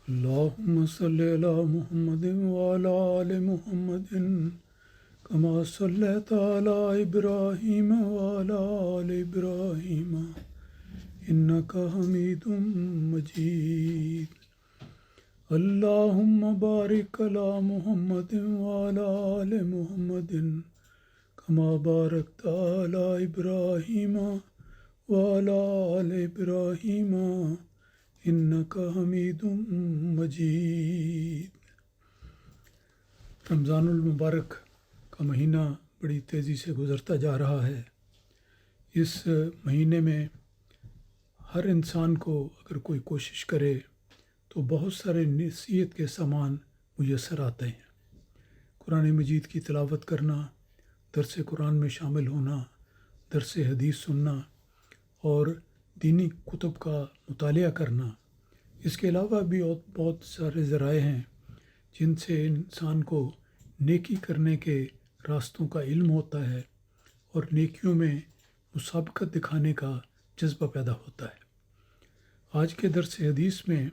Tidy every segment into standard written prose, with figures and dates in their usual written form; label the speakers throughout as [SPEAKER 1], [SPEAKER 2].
[SPEAKER 1] اللهم صل على محمد وعلى آل محمد كما صليت على إبراهيم وعلى آل إبراهيم إنك حميد مجيد. اللهم بارك على محمد وعلى آل محمد كما باركت على إبراهيم وعلى آل إبراهيم إنك حميد مجيد. رمضان المبارک کا مہینہ بڑی تیزی سے گزرتا جا رہا ہے. اس مہینے میں ہر انسان کو اگر کوئی کوشش کرے تو بہت سارے نصیحت کے سامان میسر آتے ہیں. قرآن مجید کی تلاوت کرنا، درس قرآن میں شامل ہونا، درس حدیث سننا اور دینی کتب کا مطالعہ کرنا. اس کے علاوہ بھی بہت سارے ذرائع ہیں جن سے انسان کو نیکی کرنے کے راستوں کا علم ہوتا ہے اور نیکیوں میں مسابقت دکھانے کا جذبہ پیدا ہوتا ہے. آج کے درس حدیث میں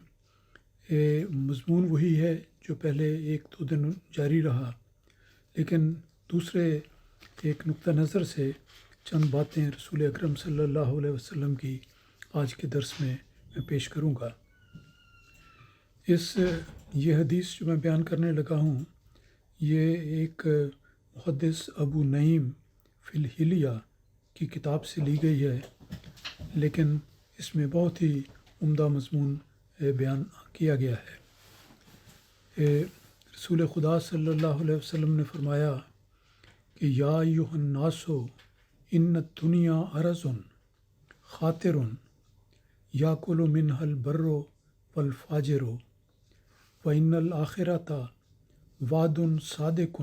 [SPEAKER 1] مضمون وہی ہے جو پہلے 1-2 دن جاری رہا، لیکن دوسرے ایک نقطہ نظر سے چند باتیں رسول اکرم صلی اللہ علیہ وسلم کی آج کے درس میں پیش کروں گا. یہ حدیث جو میں بیان کرنے لگا ہوں یہ ایک محدث ابو نعیم فی الحلیہ کی کتاب سے لی گئی ہے، لیکن اس میں بہت ہی عمدہ مضمون بیان کیا گیا ہے. رسول خدا صلی اللہ علیہ وسلم نے فرمایا کہ یا ایھا الناس ان الدنیا عرض خاطر یاکل منها البر والفاجر وَإِنَّ الْآخِرَةَ وعد صادق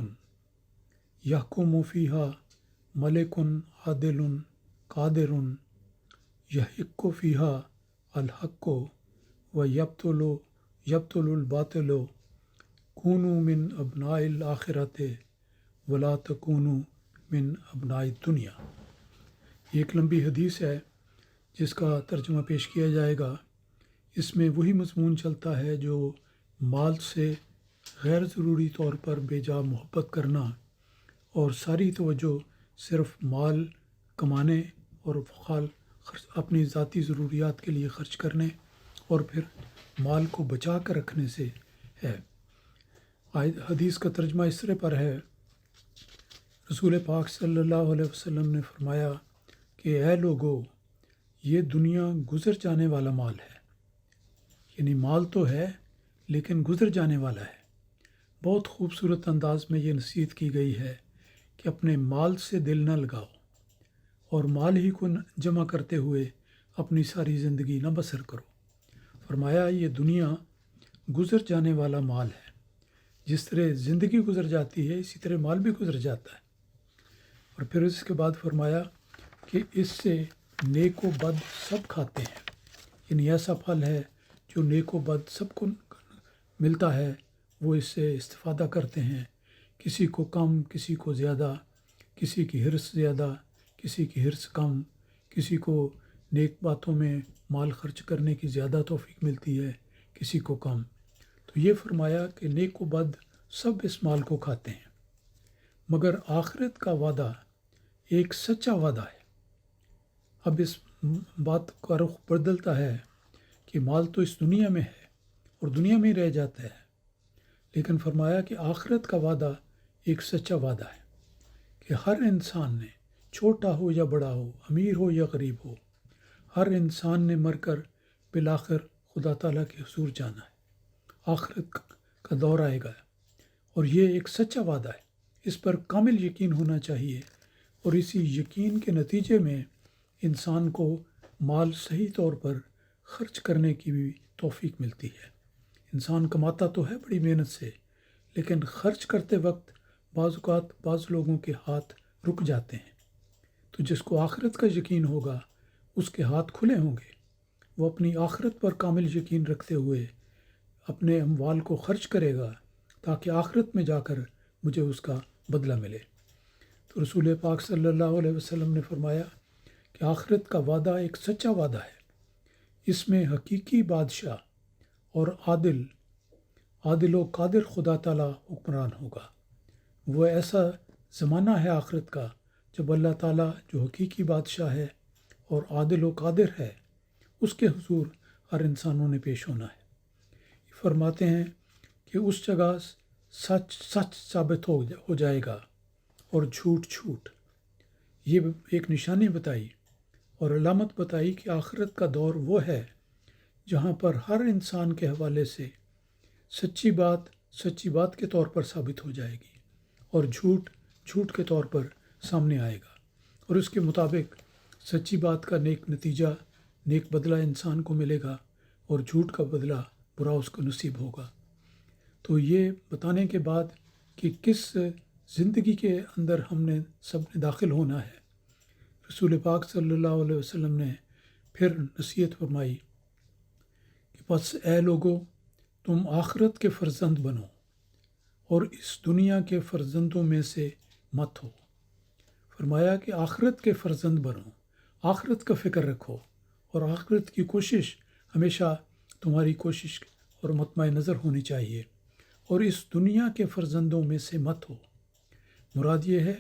[SPEAKER 1] يحكم فيها ملك عادل قادر يحق فيها الحق ويبطل الباطل كونوا من أبناء الآخرة ولا تكونوا من أبناء الدنيا. ایک لمبی حدیث ہے جس کا ترجمہ پیش کیا جائے گا. اس میں وہی مضمون چلتا ہے جو مال سے غیر ضروری طور پر بے جا محبت کرنا اور ساری توجہ صرف مال کمانے اور اپنی ذاتی ضروریات کے لیے خرچ کرنے اور پھر مال کو بچا کر رکھنے سے ہے. حدیث کا ترجمہ اس طرح پر ہے. رسول پاک صلی اللہ علیہ وسلم نے فرمایا کہ اے لوگو، یہ دنیا گزر جانے والا مال ہے. یعنی مال تو ہے لیکن گزر جانے والا ہے. بہت خوبصورت انداز میں یہ نصیحت کی گئی ہے کہ اپنے مال سے دل نہ لگاؤ اور مال ہی کو جمع کرتے ہوئے اپنی ساری زندگی نہ بسر کرو. فرمایا یہ دنیا گزر جانے والا مال ہے. جس طرح زندگی گزر جاتی ہے اسی طرح مال بھی گزر جاتا ہے. اور پھر اس کے بعد فرمایا کہ اس سے نیک و بد سب کھاتے ہیں. یعنی ایسا پھل ہے جو نیک و بد سب کو ملتا ہے، وہ اس سے استفادہ کرتے ہیں. کسی کو کم، کسی کو زیادہ، کسی کی حرص زیادہ، کسی کی حرص کم، کسی کو نیک باتوں میں مال خرچ کرنے کی زیادہ توفیق ملتی ہے، کسی کو کم. تو یہ فرمایا کہ نیک و بد سب اس مال کو کھاتے ہیں، مگر آخرت کا وعدہ ایک سچا وعدہ ہے. اب اس بات کا رخ بدلتا ہے کہ مال تو اس دنیا میں ہے اور دنیا میں ہی رہ جاتا ہے، لیکن فرمایا کہ آخرت کا وعدہ ایک سچا وعدہ ہے کہ ہر انسان نے، چھوٹا ہو یا بڑا ہو، امیر ہو یا غریب ہو، ہر انسان نے مر کر بالآخر خدا تعالیٰ کے حضور جانا ہے. آخرت کا دور آئے گا اور یہ ایک سچا وعدہ ہے. اس پر کامل یقین ہونا چاہیے اور اسی یقین کے نتیجے میں انسان کو مال صحیح طور پر خرچ کرنے کی بھی توفیق ملتی ہے. انسان کماتا تو ہے بڑی محنت سے، لیکن خرچ کرتے وقت بعض اوقات بعض لوگوں کے ہاتھ رک جاتے ہیں. تو جس کو آخرت کا یقین ہوگا اس کے ہاتھ کھلے ہوں گے. وہ اپنی آخرت پر کامل یقین رکھتے ہوئے اپنے اموال کو خرچ کرے گا تاکہ آخرت میں جا کر مجھے اس کا بدلہ ملے. تو رسول پاک صلی اللہ علیہ وسلم نے فرمایا کہ آخرت کا وعدہ ایک سچا وعدہ ہے. اس میں حقیقی بادشاہ اور عادل عادل و قادر خدا تعالیٰ حکمران ہوگا۔ وہ ایسا زمانہ ہے آخرت کا جب اللہ تعالیٰ جو حقیقی بادشاہ ہے اور عادل و قادر ہے، اس کے حضور ہر انسانوں نے پیش ہونا ہے۔ فرماتے ہیں کہ اس جگہ سچ سچ ثابت ہو جائے گا اور جھوٹ جھوٹ۔ یہ ایک نشانی بتائی اور علامت بتائی کہ آخرت کا دور وہ ہے جہاں پر ہر انسان کے حوالے سے سچی بات کے طور پر ثابت ہو جائے گی اور جھوٹ جھوٹ کے طور پر سامنے آئے گا، اور اس کے مطابق سچی بات کا نیک نتیجہ، نیک بدلہ انسان کو ملے گا اور جھوٹ کا بدلہ برا اس کو نصیب ہوگا۔ تو یہ بتانے کے بعد کہ کس زندگی کے اندر ہم نے سب نے داخل ہونا ہے، رسول پاک صلی اللہ علیہ وسلم نے پھر نصیحت فرمائی کہ بس اے لوگو، تم آخرت کے فرزند بنو اور اس دنیا کے فرزندوں میں سے مت ہو۔ فرمایا کہ آخرت کے فرزند بنو، آخرت کا فکر رکھو اور آخرت کی کوشش ہمیشہ تمہاری کوشش اور مطمع نظر ہونی چاہیے، اور اس دنیا کے فرزندوں میں سے مت ہو۔ مراد یہ ہے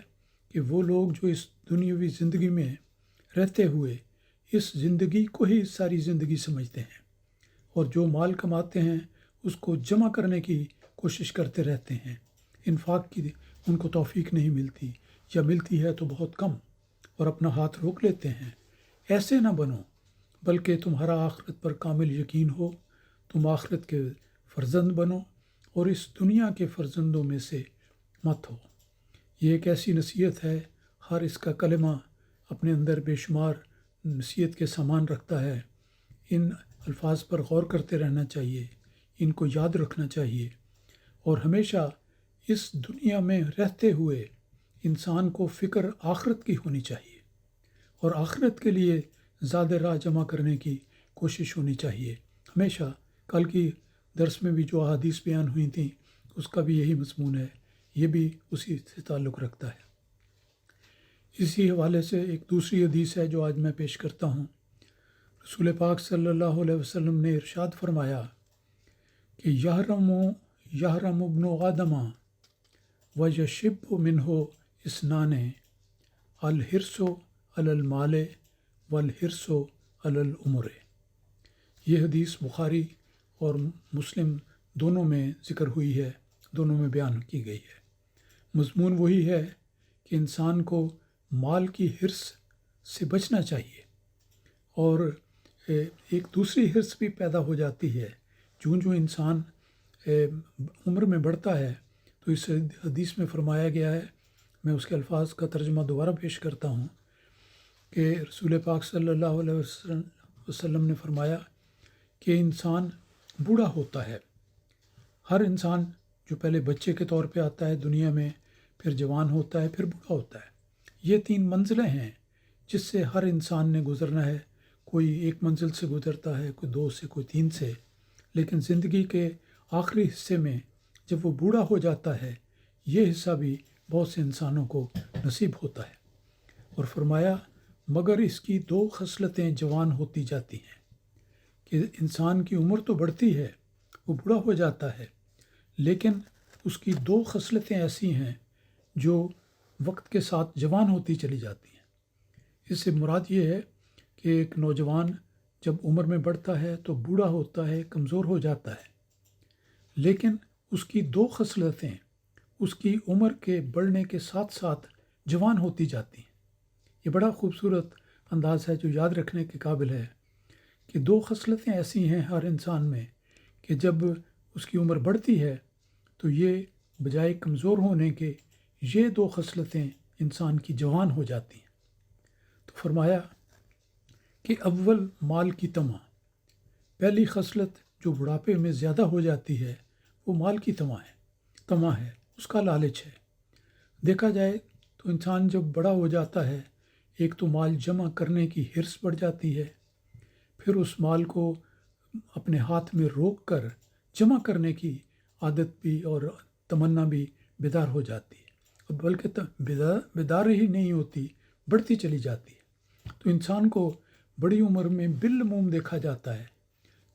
[SPEAKER 1] کہ وہ لوگ جو اس دنیاوی زندگی میں رہتے ہوئے اس زندگی کو ہی ساری زندگی سمجھتے ہیں اور جو مال کماتے ہیں اس کو جمع کرنے کی کوشش کرتے رہتے ہیں، انفاق کی ان کو توفیق نہیں ملتی یا ملتی ہے تو بہت کم اور اپنا ہاتھ روک لیتے ہیں۔ ایسے نہ بنو، بلکہ تمہارا آخرت پر کامل یقین ہو، تم آخرت کے فرزند بنو اور اس دنیا کے فرزندوں میں سے مت ہو۔ یہ ایک ایسی نصیحت ہے، ہر اس کا کلمہ اپنے اندر بے شمار نصیحت کے سامان رکھتا ہے۔ ان الفاظ پر غور کرتے رہنا چاہیے، ان کو یاد رکھنا چاہیے، اور ہمیشہ اس دنیا میں رہتے ہوئے انسان کو فکر آخرت کی ہونی چاہیے اور آخرت کے لیے زیادہ راہ جمع کرنے کی کوشش ہونی چاہیے۔ ہمیشہ کل کی درس میں بھی جو احادیث بیان ہوئی تھیں اس کا بھی یہی مضمون ہے، یہ بھی اسی سے تعلق رکھتا ہے۔ اسی حوالے سے ایک دوسری حدیث ہے جو آج میں پیش کرتا ہوں۔ رسول پاک صلی اللہ علیہ وسلم نے ارشاد فرمایا کہ یحرم ابن آدم و یشب منہ اسنان الحرص علی المال والحرص علی العمر۔ یہ حدیث بخاری اور مسلم دونوں میں ذکر ہوئی ہے، دونوں میں بیان کی گئی ہے۔ مضمون وہی ہے کہ انسان کو مال کی حرص سے بچنا چاہیے، اور ایک دوسری حرص بھی پیدا ہو جاتی ہے جو انسان عمر میں بڑھتا ہے۔ تو اس حدیث میں فرمایا گیا ہے، میں اس کے الفاظ کا ترجمہ دوبارہ پیش کرتا ہوں کہ رسول پاک صلی اللہ علیہ وسلم نے فرمایا کہ انسان بوڑھا ہوتا ہے۔ ہر انسان جو پہلے بچے کے طور پہ آتا ہے دنیا میں، پھر جوان ہوتا ہے، پھر بوڑھا ہوتا ہے۔ یہ 3 منزلیں ہیں جس سے ہر انسان نے گزرنا ہے۔ کوئی ایک منزل سے گزرتا ہے، کوئی 2 سے، کوئی 3 سے، لیکن زندگی کے آخری حصے میں جب وہ بوڑھا ہو جاتا ہے، یہ حصہ بھی بہت سے انسانوں کو نصیب ہوتا ہے۔ اور فرمایا مگر اس کی 2 خصلتیں جوان ہوتی جاتی ہیں، کہ انسان کی عمر تو بڑھتی ہے، وہ بوڑھا ہو جاتا ہے، لیکن اس کی 2 خصلتیں ایسی ہیں جو وقت کے ساتھ جوان ہوتی چلی جاتی ہیں۔ اس سے مراد یہ ہے کہ ایک نوجوان جب عمر میں بڑھتا ہے تو بوڑھا ہوتا ہے، کمزور ہو جاتا ہے، لیکن اس کی 2 خصلتیں اس کی عمر کے بڑھنے کے ساتھ ساتھ جوان ہوتی جاتی ہیں۔ یہ بڑا خوبصورت انداز ہے جو یاد رکھنے کے قابل ہے کہ 2 خصلتیں ایسی ہیں ہر انسان میں کہ جب اس کی عمر بڑھتی ہے تو یہ بجائے کمزور ہونے کے یہ 2 خصلتیں انسان کی جوان ہو جاتی ہیں۔ تو فرمایا کہ اول مال کی طمع، پہلی خصلت جو بڑھاپے میں زیادہ ہو جاتی ہے وہ مال کی طمع ہے، اس کا لالچ ہے۔ دیکھا جائے تو انسان جب بڑا ہو جاتا ہے، ایک تو مال جمع کرنے کی حرص بڑھ جاتی ہے، پھر اس مال کو اپنے ہاتھ میں روک کر جمع کرنے کی عادت بھی اور تمنا بھی بیدار ہو جاتی ہے، بلکہ بیدار ہی نہیں ہوتی، بڑھتی چلی جاتی ہے۔ تو انسان کو بڑی عمر میں بالعموم دیکھا جاتا ہے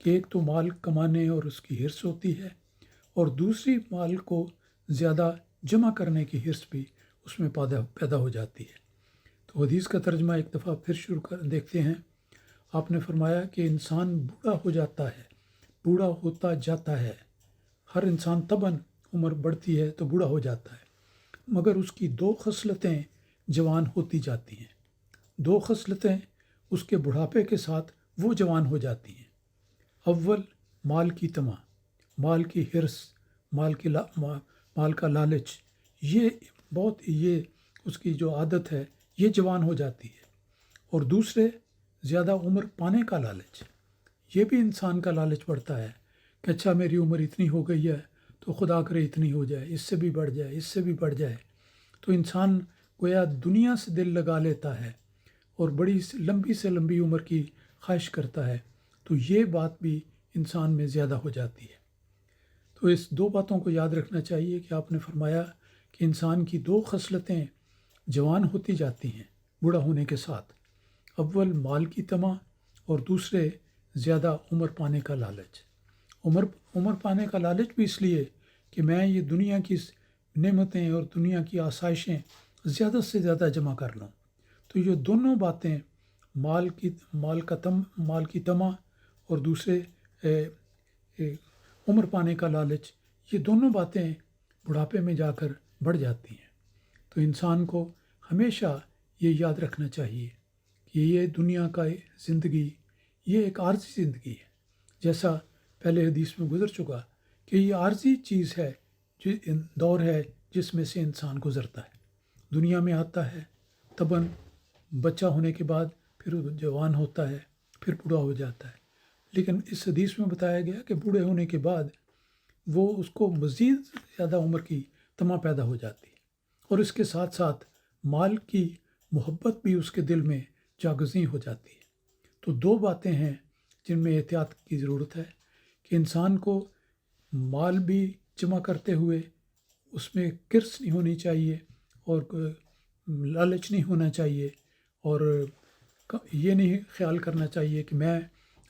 [SPEAKER 1] کہ ایک تو مال کمانے اور اس کی حرص ہوتی ہے، اور دوسری مال کو زیادہ جمع کرنے کی حرص بھی اس میں پیدا ہو جاتی ہے۔ تو حدیث کا ترجمہ ایک دفعہ پھر دیکھتے ہیں۔ آپ نے فرمایا کہ انسان بوڑھا ہو جاتا ہے، بوڑھا ہوتا جاتا ہے۔ ہر انسان طبعاً عمر بڑھتی ہے تو بوڑھا ہو جاتا ہے، مگر اس کی 2 خصلتیں جوان ہوتی جاتی ہیں۔ 2 خصلتیں اس کے بڑھاپے کے ساتھ وہ جوان ہو جاتی ہیں۔ اول، مال کی طمع، مال کی حرص، مال کا لالچ، یہ اس کی جو عادت ہے یہ جوان ہو جاتی ہے۔ اور دوسرے، زیادہ عمر پانے کا لالچ، یہ بھی انسان کا لالچ بڑھتا ہے کہ اچھا میری عمر اتنی ہو گئی ہے تو خدا کرے اتنی ہو جائے، اس سے بھی بڑھ جائے، اس سے بھی بڑھ جائے۔ تو انسان گویا دنیا سے دل لگا لیتا ہے اور بڑی لمبی سے لمبی عمر کی خواہش کرتا ہے، تو یہ بات بھی انسان میں زیادہ ہو جاتی ہے۔ تو اس 2 باتوں کو یاد رکھنا چاہیے کہ آپ نے فرمایا کہ انسان کی 2 خصلتیں جوان ہوتی جاتی ہیں بوڑھا ہونے کے ساتھ۔ اول، مال کی طمع، اور دوسرے، زیادہ عمر پانے کا لالچ۔ عمر پانے کا لالچ بھی اس لیے کہ میں یہ دنیا کی نعمتیں اور دنیا کی آسائشیں زیادہ سے زیادہ جمع کر لوں۔ تو یہ دونوں باتیں، مال کی طمع اور دوسرے عمر پانے کا لالچ، یہ دونوں باتیں بڑھاپے میں جا کر بڑھ جاتی ہیں۔ تو انسان کو ہمیشہ یہ یاد رکھنا چاہیے کہ یہ دنیا کا زندگی یہ ایک عارضی زندگی ہے، جیسا پہلے حدیث میں گزر چکا کہ یہ عارضی چیز ہے، دور ہے جس میں سے انسان گزرتا ہے، دنیا میں آتا ہے، طبعاً بچہ ہونے کے بعد پھر جوان ہوتا ہے، پھر بوڑھا ہو جاتا ہے۔ لیکن اس حدیث میں بتایا گیا کہ بوڑھے ہونے کے بعد وہ اس کو مزید زیادہ عمر کی طمع پیدا ہو جاتی ہے، اور اس کے ساتھ ساتھ مال کی محبت بھی اس کے دل میں جاگزیں ہو جاتی ہے۔ تو 2 باتیں ہیں جن میں احتیاط کی ضرورت ہے کہ انسان کو مال بھی جمع کرتے ہوئے اس میں کرس نہیں ہونی چاہیے اور لالچ نہیں ہونا چاہیے، اور یہ نہیں خیال کرنا چاہیے کہ میں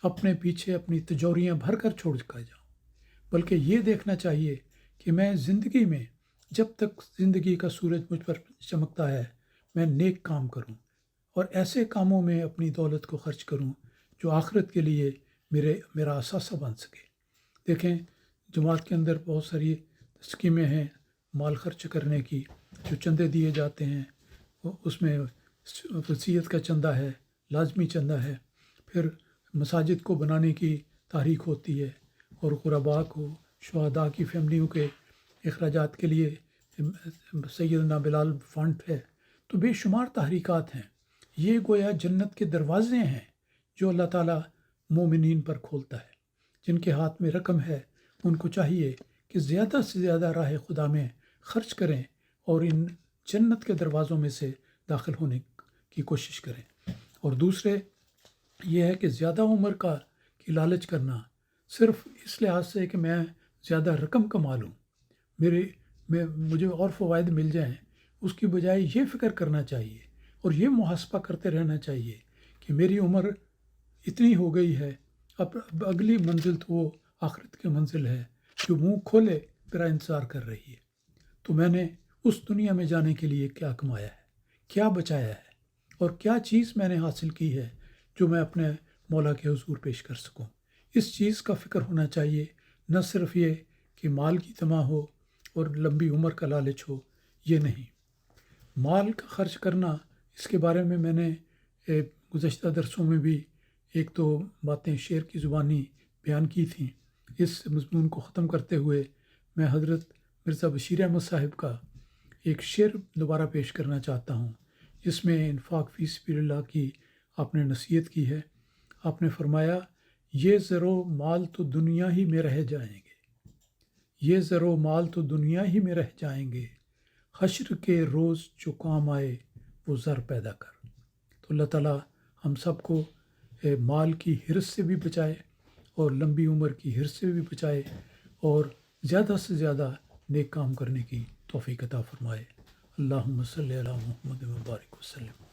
[SPEAKER 1] اپنے پیچھے اپنی تجوریاں بھر کر چھوڑ کر جاؤں، بلکہ یہ دیکھنا چاہیے کہ میں زندگی میں جب تک زندگی کا سورج مجھ پر چمکتا ہے میں نیک کام کروں اور ایسے کاموں میں اپنی دولت کو خرچ کروں جو آخرت کے لیے میرا اثاثہ بن سکے۔ دیکھیں، جماعت کے اندر بہت ساری اسکیمیں ہیں مال خرچ کرنے کی، جو چندے دیے جاتے ہیں، اس میں وصیت کا چندہ ہے، لازمی چندہ ہے، پھر مساجد کو بنانے کی تحریک ہوتی ہے، اور غرباء کو، شہداء کی فیملیوں کے اخراجات کے لیے سیدنا بلال فنڈ ہے۔ تو بے شمار تحریکات ہیں، یہ گویا جنت کے دروازے ہیں جو اللہ تعالیٰ مومنین پر کھولتا ہے۔ جن کے ہاتھ میں رقم ہے ان کو چاہیے کہ زیادہ سے زیادہ راہ خدا میں خرچ کریں اور ان جنت کے دروازوں میں سے داخل ہونے کی کوشش کریں۔ اور دوسرے یہ ہے کہ زیادہ عمر کی لالچ کرنا صرف اس لحاظ سے کہ میں زیادہ رقم کما لوں، مجھے اور فوائد مل جائیں، اس کی بجائے یہ فکر کرنا چاہیے اور یہ محاسبہ کرتے رہنا چاہیے کہ میری عمر اتنی ہو گئی ہے، اب اگلی منزل تو وہ آخرت کی منزل ہے جو منہ کھولے میرا انتظار کر رہی ہے۔ تو میں نے اس دنیا میں جانے کے لیے کیا کمایا ہے، کیا بچایا ہے، اور کیا چیز میں نے حاصل کی ہے جو میں اپنے مولا کے حضور پیش کر سکوں۔ اس چیز کا فکر ہونا چاہیے، نہ صرف یہ کہ مال کی طمع ہو اور لمبی عمر کا لالچ ہو، یہ نہیں۔ مال کا خرچ کرنا، اس کے بارے میں نے گزشتہ درسوں میں بھی 1-2 باتیں شعر کی زبانی بیان کی تھیں۔ اس مضمون کو ختم کرتے ہوئے میں حضرت مرزا بشیر احمد صاحب کا ایک شعر دوبارہ پیش کرنا چاہتا ہوں، جس میں انفاق فی سبیل اللہ کی آپ نے نصیحت کی ہے۔ آپ نے فرمایا، یہ زر و مال تو دنیا ہی میں رہ جائیں گے، یہ زر و مال تو دنیا ہی میں رہ جائیں گے، حشر کے روز جو کام آئے وہ زر پیدا کر۔ تو اللہ تعالیٰ ہم سب کو مال کی حرص سے بھی بچائے اور لمبی عمر کی حرص سے بھی بچائے، اور زیادہ سے زیادہ نیک کام کرنے کی توفیق عطا فرمائے۔ اللہم صلی علی محمد و بارک وسلم۔